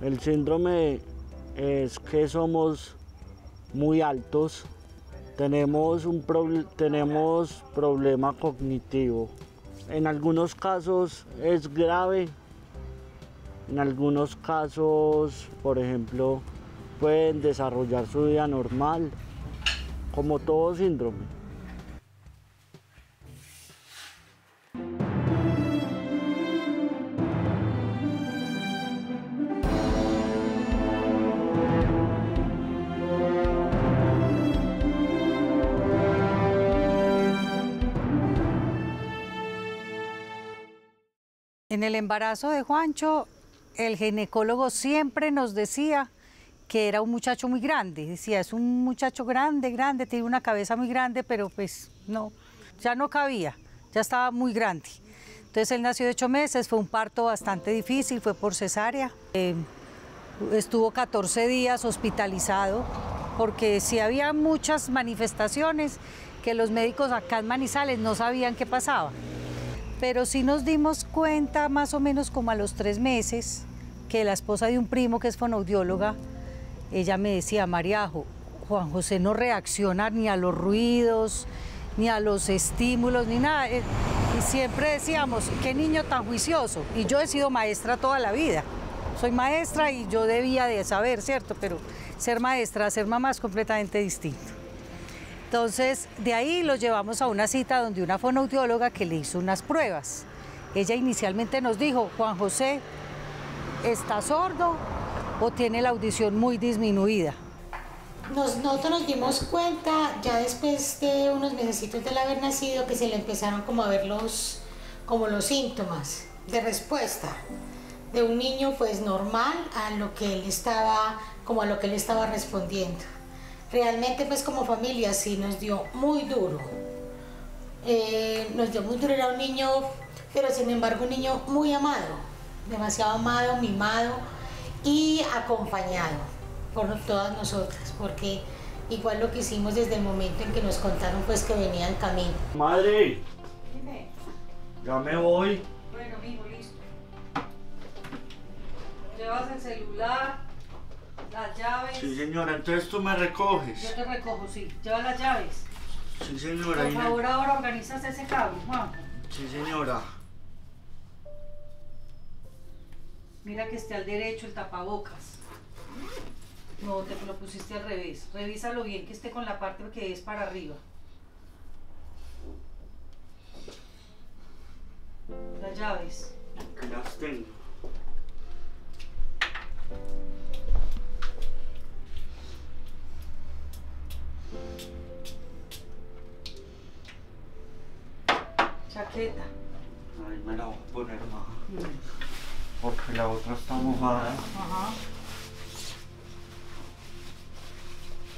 El síndrome es que somos muy altos, tenemos problema cognitivo. En algunos casos es grave, en algunos casos, por ejemplo, pueden desarrollar su vida normal, como todo síndrome. En el embarazo de Juancho, el ginecólogo siempre nos decía que era un muchacho muy grande. Decía, es un muchacho grande, tiene una cabeza muy grande, pero pues no, ya no cabía, ya estaba muy grande. Entonces él nació de 8 meses, fue un parto bastante difícil, fue por cesárea. Estuvo 14 días hospitalizado, porque sí había muchas manifestaciones que los médicos acá en Manizales no sabían qué pasaba. Pero sí nos dimos cuenta más o menos como a los 3 meses que la esposa de un primo que es fonoaudióloga, ella me decía, Mariajo, Juan José no reacciona ni a los ruidos, ni a los estímulos, ni nada. Y siempre decíamos, qué niño tan juicioso. Y yo he sido maestra toda la vida. Soy maestra y yo debía de saber, ¿cierto? Pero ser maestra, ser mamá es completamente distinto. Entonces, de ahí lo llevamos a una cita donde una fonoaudióloga que le hizo unas pruebas. Ella inicialmente nos dijo, Juan José, ¿está sordo o tiene la audición muy disminuida? Nosotros nos dimos cuenta, ya después de unos mesecitos de haber nacido, que se le empezaron como a ver los síntomas de respuesta de un niño pues normal a lo que él estaba respondiendo. Realmente pues como familia sí nos dio muy duro. Era un niño, pero sin embargo un niño muy amado, demasiado amado, mimado y acompañado por todas nosotras, porque igual lo que hicimos desde el momento en que nos contaron pues que venía en camino. Madre, Dime. ya me voy. Bueno, mijo, listo. Llevas el celular, las llaves. Sí, señora, entonces tú me recoges. Yo te recojo, sí. Lleva las llaves. Sí, señora. Por favor, ahora organizas ese cable, Juan. Sí, señora. Mira que esté al derecho el tapabocas. No, te lo pusiste al revés. Revísalo bien, que esté con la parte que es para arriba. Las llaves. Que las tengo. Chaqueta. Ay, me la voy a poner más. Porque la otra está mojada. Ajá.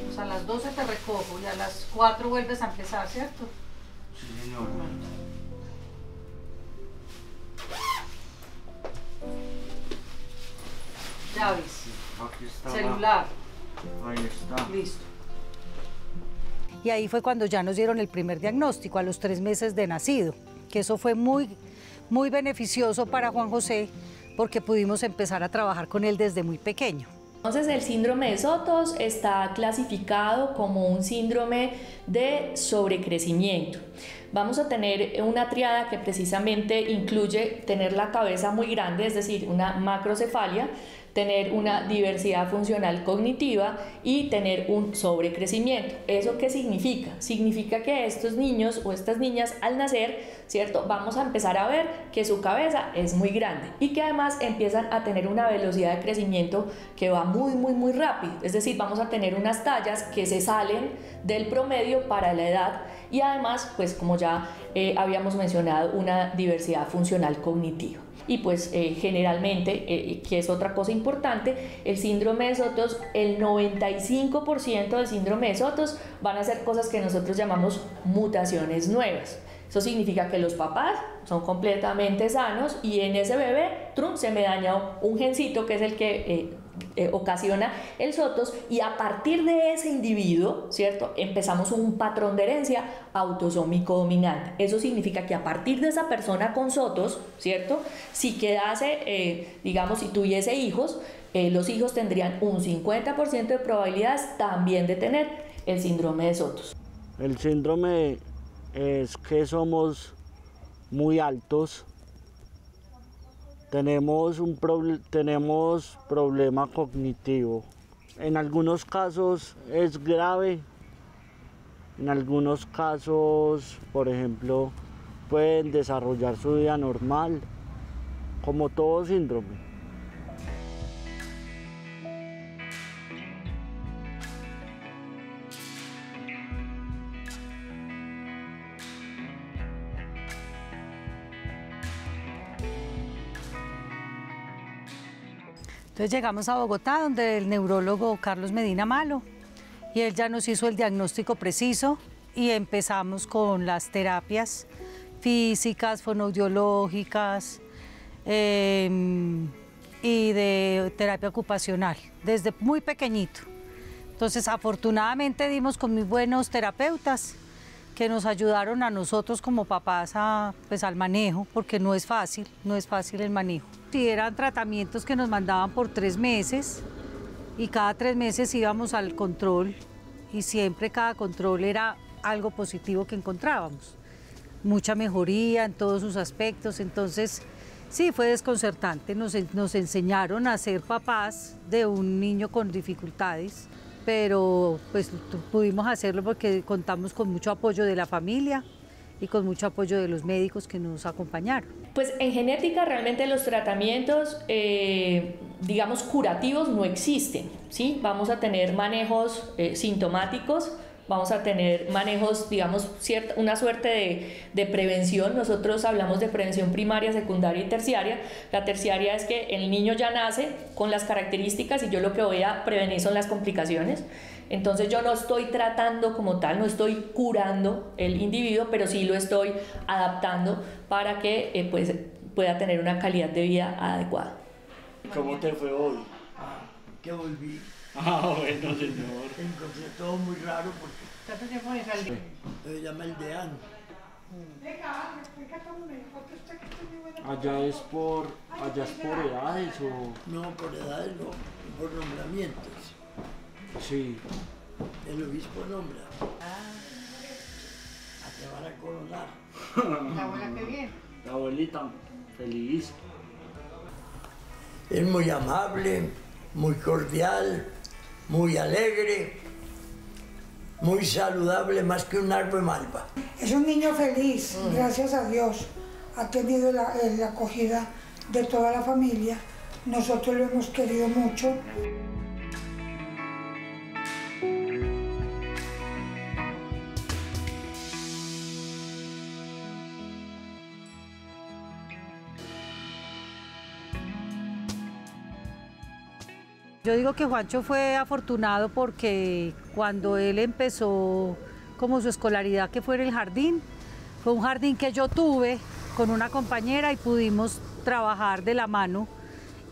O sea, a las 12 te recojo y a las 4 vuelves a empezar, ¿cierto? Sí, señora. Llaves. Aquí está. Celular. Ahí está. Listo. Y ahí fue cuando ya nos dieron el primer diagnóstico, a los 3 meses de nacido, que eso fue muy beneficioso para Juan José, porque pudimos empezar a trabajar con él desde muy pequeño. Entonces el síndrome de Sotos está clasificado como un síndrome de sobrecrecimiento. Vamos a tener una triada que precisamente incluye tener la cabeza muy grande, es decir, una macrocefalia, tener una diversidad funcional cognitiva y tener un sobrecrecimiento. ¿Eso qué significa? Significa que estos niños o estas niñas al nacer, ¿cierto? Vamos a empezar a ver que su cabeza es muy grande y que además empiezan a tener una velocidad de crecimiento que va muy rápido. Es decir, vamos a tener unas tallas que se salen del promedio para la edad y además, pues como ya habíamos mencionado, una diversidad funcional cognitiva. Y pues generalmente, que es otra cosa importante, el síndrome de Sotos, el 95% del síndrome de Sotos van a ser cosas que nosotros llamamos mutaciones nuevas. Eso significa que los papás son completamente sanos y en ese bebé se me dañó un gencito que es el que ocasiona el SOTOS, y a partir de ese individuo, ¿cierto?, empezamos un patrón de herencia autosómico dominante. Eso significa que a partir de esa persona con SOTOS, ¿cierto?, si quedase, digamos, si tuviese hijos, los hijos tendrían un 50% de probabilidades también de tener el síndrome de SOTOS. El síndrome es que somos muy altos, tenemos problema cognitivo. En algunos casos es grave, en algunos casos, por ejemplo, pueden desarrollar su vida normal, como todo síndrome. Entonces llegamos a Bogotá, donde el neurólogo Carlos Medina Malo, y él ya nos hizo el diagnóstico preciso y empezamos con las terapias físicas, fonoaudiológicas y de terapia ocupacional, desde muy pequeñito. Entonces, afortunadamente dimos con muy buenos terapeutas que nos ayudaron a nosotros como papás al manejo, porque no es fácil el manejo. Sí, eran tratamientos que nos mandaban por 3 meses y cada 3 meses íbamos al control y siempre cada control era algo positivo que encontrábamos. Mucha mejoría en todos sus aspectos, entonces sí, fue desconcertante. Nos enseñaron a ser papás de un niño con dificultades, pero pues pudimos hacerlo porque contamos con mucho apoyo de la familia y con mucho apoyo de los médicos que nos acompañaron. Pues en genética realmente los tratamientos, digamos, curativos no existen, ¿sí? Vamos a tener manejos sintomáticos, vamos a tener manejos, digamos, una suerte de prevención. Nosotros hablamos de prevención primaria, secundaria y terciaria. La terciaria es que el niño ya nace con las características y yo lo que voy a prevenir son las complicaciones. Entonces yo no estoy tratando como tal, no estoy curando el individuo, pero sí lo estoy adaptando para que pues, pueda tener una calidad de vida adecuada. ¿Cómo te fue hoy? Que volví. Bueno, señor. Encontré todo muy raro porque se llama el deán. Allá es por edades o... No, por edades no, por nombramientos. Sí. El obispo nombra. Te van a coronar. La abuela que viene. La abuelita, feliz. Es muy amable, muy cordial, muy alegre, muy saludable, más que un árbol de malva. Es un niño feliz, gracias a Dios. Ha tenido la acogida de toda la familia. Nosotros lo hemos querido mucho. Yo digo que Juancho fue afortunado porque cuando él empezó como su escolaridad, que fue en el jardín, fue un jardín que yo tuve con una compañera y pudimos trabajar de la mano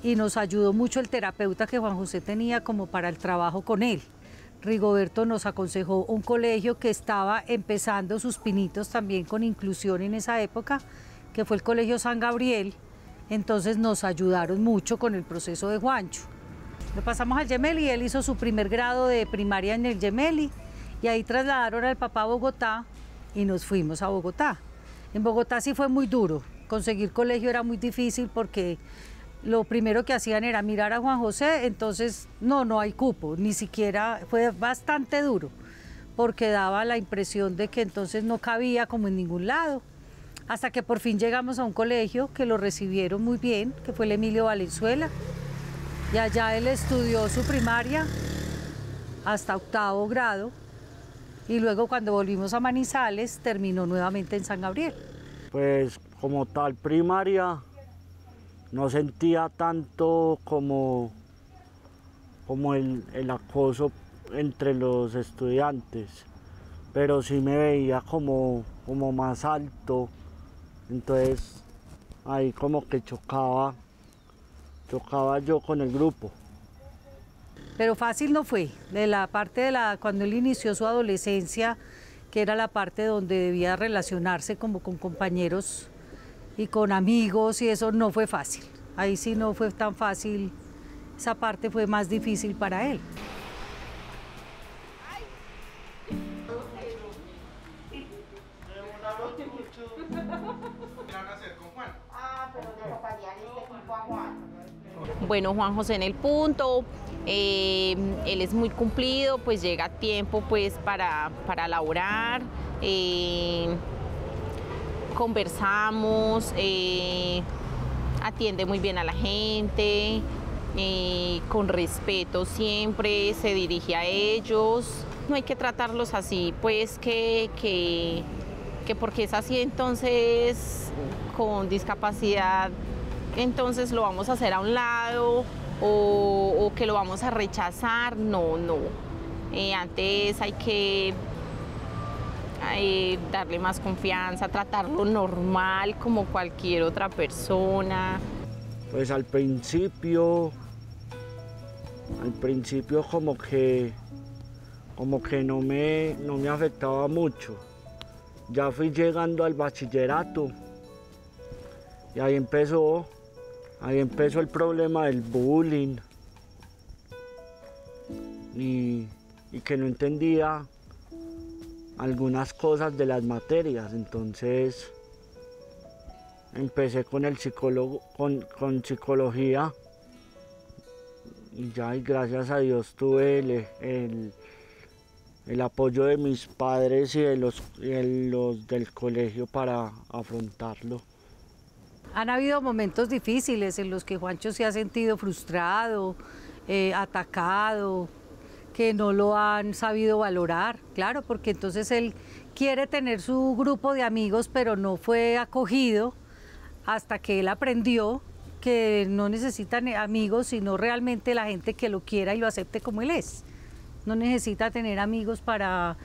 y nos ayudó mucho el terapeuta que Juan José tenía como para el trabajo con él. Rigoberto nos aconsejó un colegio que estaba empezando sus pinitos también con inclusión en esa época, que fue el Colegio San Gabriel, entonces nos ayudaron mucho con el proceso de Juancho. Lo pasamos al Gemelli y él hizo su primer grado de primaria en el Gemelli y ahí trasladaron al papá a Bogotá y nos fuimos a Bogotá. En Bogotá sí fue muy duro, conseguir colegio era muy difícil porque lo primero que hacían era mirar a Juan José, entonces no hay cupo, ni siquiera, fue bastante duro porque daba la impresión de que entonces no cabía como en ningún lado. Hasta que por fin llegamos a un colegio que lo recibieron muy bien, que fue el Emilio Valenzuela. Y allá él estudió su primaria hasta 8º grado y luego cuando volvimos a Manizales terminó nuevamente en San Gabriel. Pues como tal primaria no sentía tanto como el acoso entre los estudiantes, pero sí me veía como más alto, entonces ahí como que chocaba yo con el grupo. pero fácil no fue. De la parte cuando él inició su adolescencia, que era la parte donde debía relacionarse como con compañeros y con amigos, y eso no fue fácil. Ahí sí no fue tan fácil, esa parte fue más difícil para él. Bueno, Juan José en el punto, él es muy cumplido, pues llega a tiempo pues para laborar, conversamos, atiende muy bien a la gente, con respeto siempre, se dirige a ellos. No hay que tratarlos así, pues que porque es así entonces con discapacidad, entonces lo vamos a hacer a un lado o que lo vamos a rechazar, no. Antes hay que darle más confianza, tratarlo normal como cualquier otra persona. Pues al principio como que no me afectaba mucho. Ya fui llegando al bachillerato y ahí empezó el problema del bullying y que no entendía algunas cosas de las materias. Entonces empecé con el psicólogo, con psicología, y ya, y gracias a Dios tuve el apoyo de mis padres y de los del colegio para afrontarlo. Han habido momentos difíciles en los que Juancho se ha sentido frustrado, atacado, que no lo han sabido valorar, claro, porque entonces él quiere tener su grupo de amigos, pero no fue acogido hasta que él aprendió que no necesita amigos, sino realmente la gente que lo quiera y lo acepte como él es. No necesita tener amigos para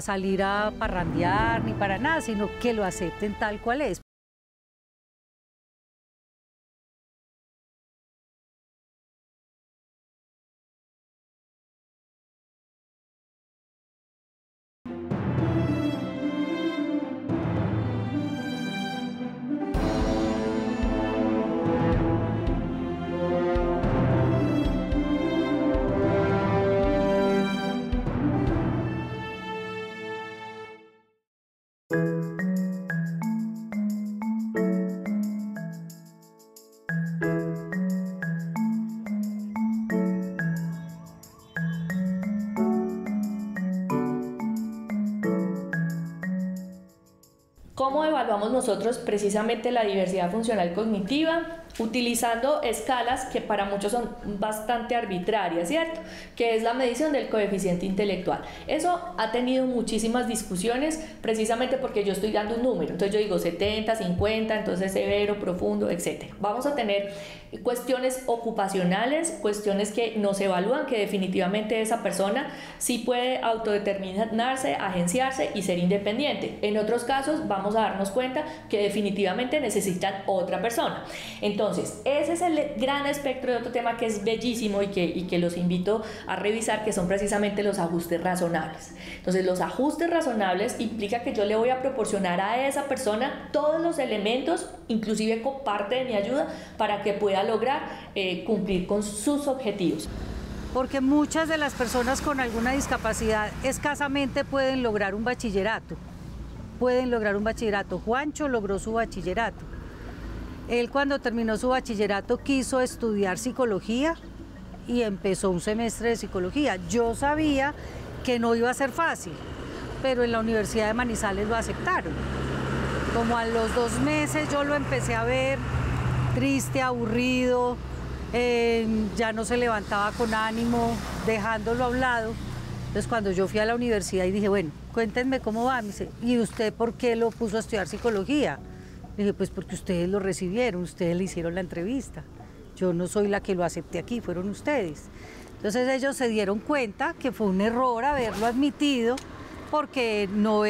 salir a parrandear ni para nada, sino que lo acepten tal cual es. ¿Cómo evaluamos nosotros precisamente la diversidad funcional cognitiva? Utilizando escalas que para muchos son bastante arbitrarias, ¿cierto? Que es la medición del coeficiente intelectual. Eso ha tenido muchísimas discusiones precisamente porque yo estoy dando un número. Entonces yo digo 70, 50, entonces severo, profundo, etc. Vamos a tener cuestiones ocupacionales, cuestiones que nos evalúan que definitivamente esa persona sí puede autodeterminarse, agenciarse y ser independiente. En otros casos vamos a darnos cuenta que definitivamente necesitan otra persona. Entonces, ese es el gran espectro de otro tema que es bellísimo y que los invito a revisar, que son precisamente los ajustes razonables. Entonces, los ajustes razonables implica que yo le voy a proporcionar a esa persona todos los elementos, inclusive con parte de mi ayuda, para que pueda lograr cumplir con sus objetivos. Porque muchas de las personas con alguna discapacidad escasamente pueden lograr un bachillerato. Juancho logró su bachillerato. Él cuando terminó su bachillerato quiso estudiar psicología y empezó un semestre de psicología. Yo sabía que no iba a ser fácil, pero en la Universidad de Manizales lo aceptaron. Como a los 2 meses yo lo empecé a ver triste, aburrido, ya no se levantaba con ánimo, dejándolo a un lado. Entonces cuando yo fui a la universidad y dije, bueno, cuéntenme cómo va, me dice, ¿y usted por qué lo puso a estudiar psicología? Le dije, pues porque ustedes lo recibieron, ustedes le hicieron la entrevista. Yo no soy la que lo acepté aquí, fueron ustedes. Entonces ellos se dieron cuenta que fue un error haberlo admitido porque no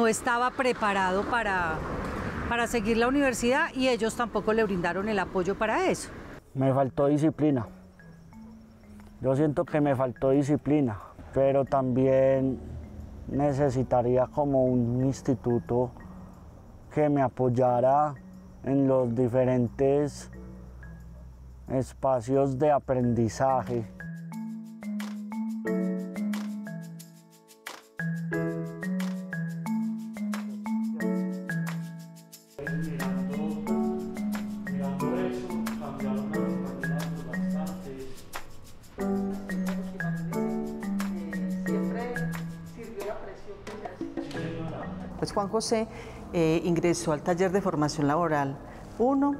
estaba preparado para seguir la universidad y ellos tampoco le brindaron el apoyo para eso. Me faltó disciplina. Yo siento que me faltó disciplina, pero también necesitaría como un instituto que me apoyara en los diferentes espacios de aprendizaje. Pues Juan José ingresó al taller de formación laboral 1,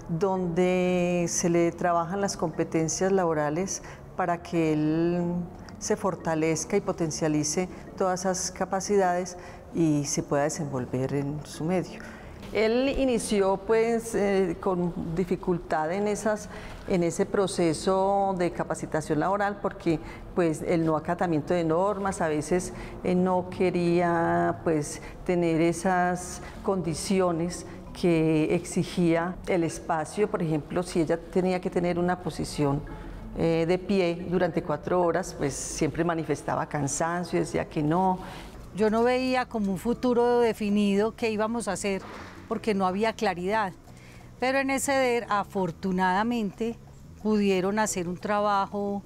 donde se le trabajan las competencias laborales para que él se fortalezca y potencialice todas esas capacidades y se pueda desenvolver en su medio. Él inició pues con dificultad en ese proceso de capacitación laboral porque pues el no acatamiento de normas, a veces no quería pues tener esas condiciones que exigía el espacio. Por ejemplo, si ella tenía que tener una posición de pie durante 4 horas, pues siempre manifestaba cansancio, decía que no. Yo no veía como un futuro definido qué íbamos a hacer porque no había claridad. Pero en ESEDER, afortunadamente, pudieron hacer un trabajo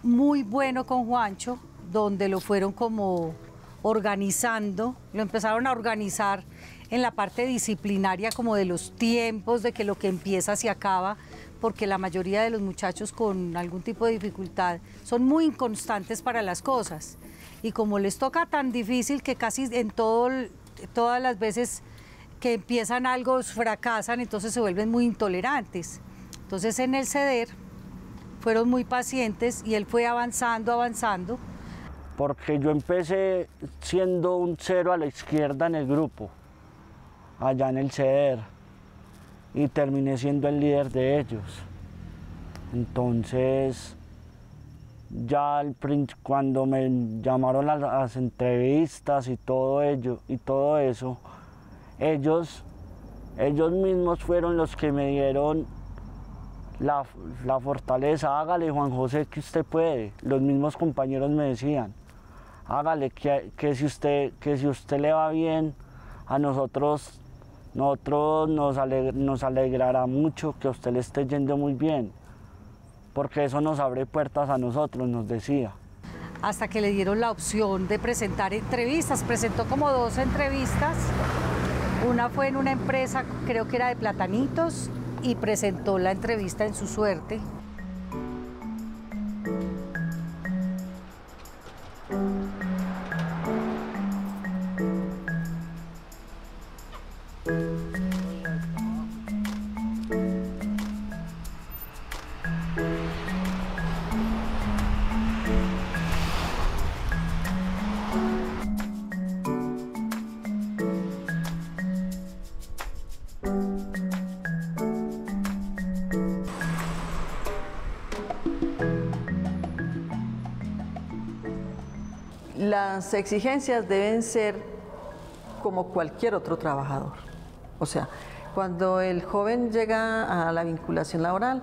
muy bueno con Juancho, donde lo fueron como organizando, lo empezaron a organizar en la parte disciplinaria como de los tiempos, de que lo que empieza se acaba, porque la mayoría de los muchachos con algún tipo de dificultad son muy inconstantes para las cosas. Y como les toca tan difícil que casi en todas las veces que empiezan algo fracasan, entonces se vuelven muy intolerantes. Entonces en el CEDER fueron muy pacientes y él fue avanzando. Porque yo empecé siendo un 0 a la izquierda en el grupo, allá en el CEDER, y terminé siendo el líder de ellos. Entonces, ya cuando me llamaron a las entrevistas y todo eso, ellos mismos fueron los que me dieron la fortaleza. Hágale, Juan José, que usted puede. Los mismos compañeros me decían, hágale, que si usted le va bien, a nosotros nos alegrará mucho que a usted le esté yendo muy bien, porque eso nos abre puertas a nosotros, nos decía. Hasta que le dieron la opción de presentar entrevistas, presentó como 2 entrevistas. Una fue en una empresa, creo que era de platanitos, y presentó la entrevista en Su Suerte. Las exigencias deben ser como cualquier otro trabajador. O sea, cuando el joven llega a la vinculación laboral,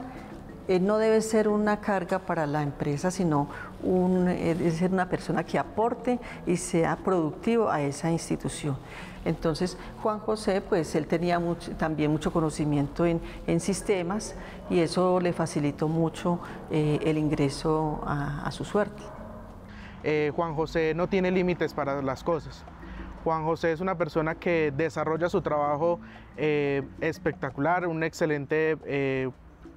no debe ser una carga para la empresa, sino debe ser una persona que aporte y sea productivo a esa institución. Entonces, Juan José, pues él tenía también mucho conocimiento en sistemas y eso le facilitó mucho el ingreso a Su Suerte. Juan José no tiene límites para las cosas. Juan José es una persona que desarrolla su trabajo espectacular, un excelente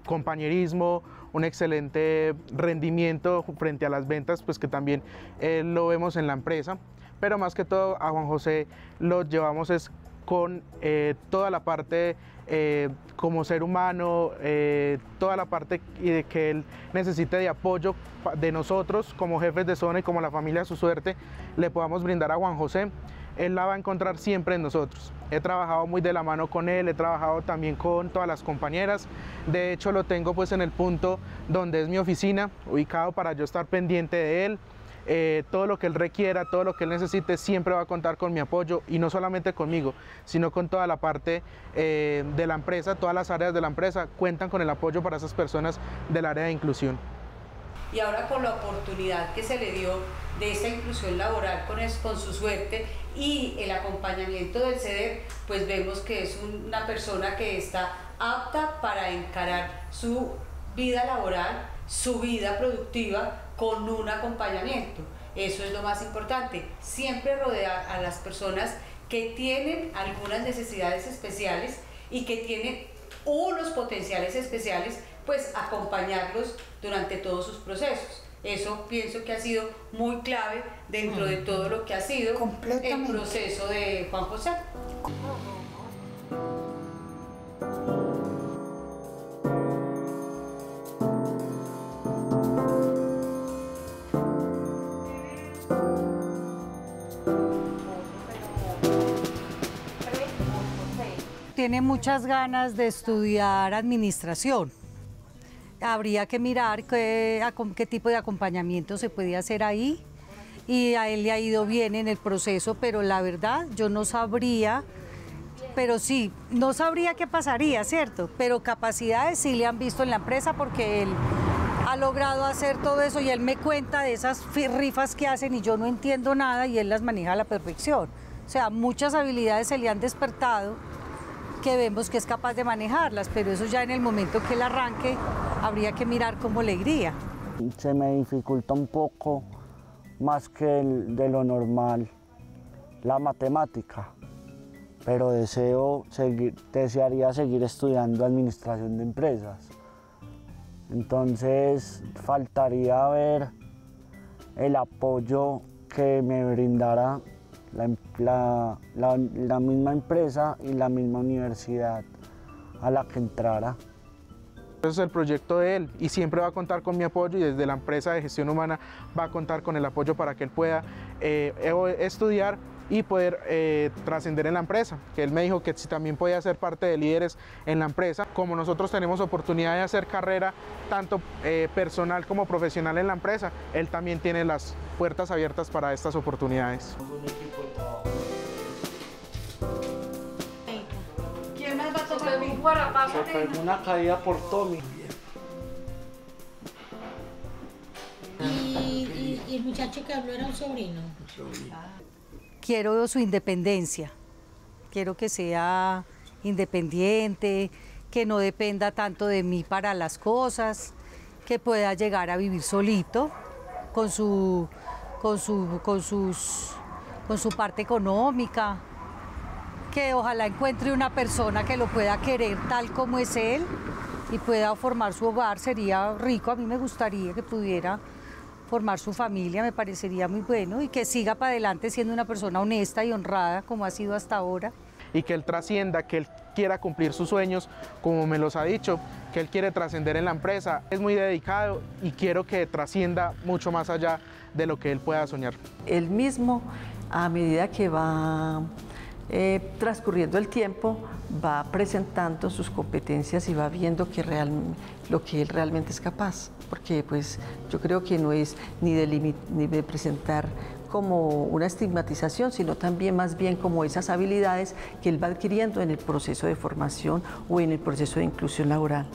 compañerismo, un excelente rendimiento frente a las ventas, pues que también lo vemos en la empresa, pero más que todo a Juan José lo llevamos con toda la parte como ser humano, toda la parte que él necesite de apoyo de nosotros como jefes de zona y como la familia Su Suerte le podamos brindar a Juan José. Él la va a encontrar siempre en nosotros. He trabajado muy de la mano con él, he trabajado también con todas las compañeras. De hecho, lo tengo pues en el punto donde es mi oficina, ubicado para yo estar pendiente de él. Todo lo que él requiera, todo lo que él necesite, siempre va a contar con mi apoyo, y no solamente conmigo, sino con toda la parte de la empresa. Todas las áreas de la empresa cuentan con el apoyo para esas personas del área de inclusión. y ahora con la oportunidad que se le dio de esta inclusión laboral con su suerte y el acompañamiento del CEDER, pues vemos que es una persona que está apta para encarar su vida laboral, su vida productiva con un acompañamiento. Eso es lo más importante, siempre rodear a las personas que tienen algunas necesidades especiales y que tienen unos potenciales especiales, pues acompañarlos durante todos sus procesos. Eso pienso que ha sido muy clave dentro de todo lo que ha sido el proceso de Juan José. Tiene muchas ganas de estudiar administración. Habría que mirar qué tipo de acompañamiento se puede hacer ahí, y a él le ha ido bien en el proceso, pero la verdad yo no sabría, pero sí, no sabría qué pasaría, ¿cierto? Pero capacidades sí le han visto en la empresa porque él ha logrado hacer todo eso y él me cuenta de esas rifas que hacen y yo no entiendo nada y él las maneja a la perfección. O sea, muchas habilidades se le han despertado que vemos que es capaz de manejarlas, pero eso ya en el momento que él arranque habría que mirar cómo le iría. Se me dificulta un poco más que de lo normal la matemática, pero desearía seguir estudiando administración de empresas. Entonces faltaría ver el apoyo que me brindara la misma empresa y la misma universidad a la que entrara. Ese es el proyecto de él y siempre va a contar con mi apoyo, y desde la empresa de gestión humana va a contar con el apoyo para que él pueda estudiar y poder trascender en la empresa, que él me dijo que si también podía ser parte de líderes en la empresa. Como nosotros tenemos oportunidad de hacer carrera tanto personal como profesional en la empresa, él también tiene las puertas abiertas para estas oportunidades. ¿Quién más va a tomar un guarapazo? Se pegó una caída por Tommy. Y el muchacho que habló era un sobrino. Quiero su independencia, quiero que sea independiente, que no dependa tanto de mí para las cosas, que pueda llegar a vivir solito con su parte económica, que ojalá encuentre una persona que lo pueda querer tal como es él y pueda formar su hogar. Sería rico, a mí me gustaría que pudiera formar su familia, me parecería muy bueno, y que siga para adelante siendo una persona honesta y honrada como ha sido hasta ahora. Y que él trascienda, que él quiera cumplir sus sueños, como me los ha dicho, que él quiere trascender en la empresa. Es muy dedicado y quiero que trascienda mucho más allá de lo que él pueda soñar. Él mismo, a medida que va transcurriendo el tiempo, va presentando sus competencias y va viendo lo que él realmente es capaz, porque pues yo creo que no es ni de presentar como una estigmatización, sino también más bien como esas habilidades que él va adquiriendo en el proceso de formación o en el proceso de inclusión laboral.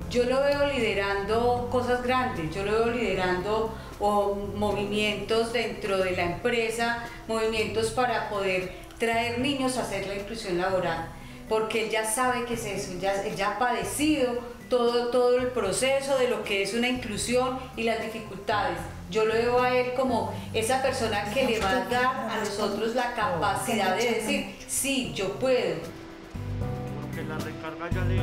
Yo lo veo liderando cosas grandes, yo lo veo liderando movimientos dentro de la empresa, movimientos para poder traer niños a hacer la inclusión laboral, porque él ya sabe qué es eso, él ya ha padecido todo el proceso de lo que es una inclusión y las dificultades. Yo lo veo a él como esa persona que le va a dar a nosotros la capacidad de decir, sí, yo puedo. Porque la recarga ya le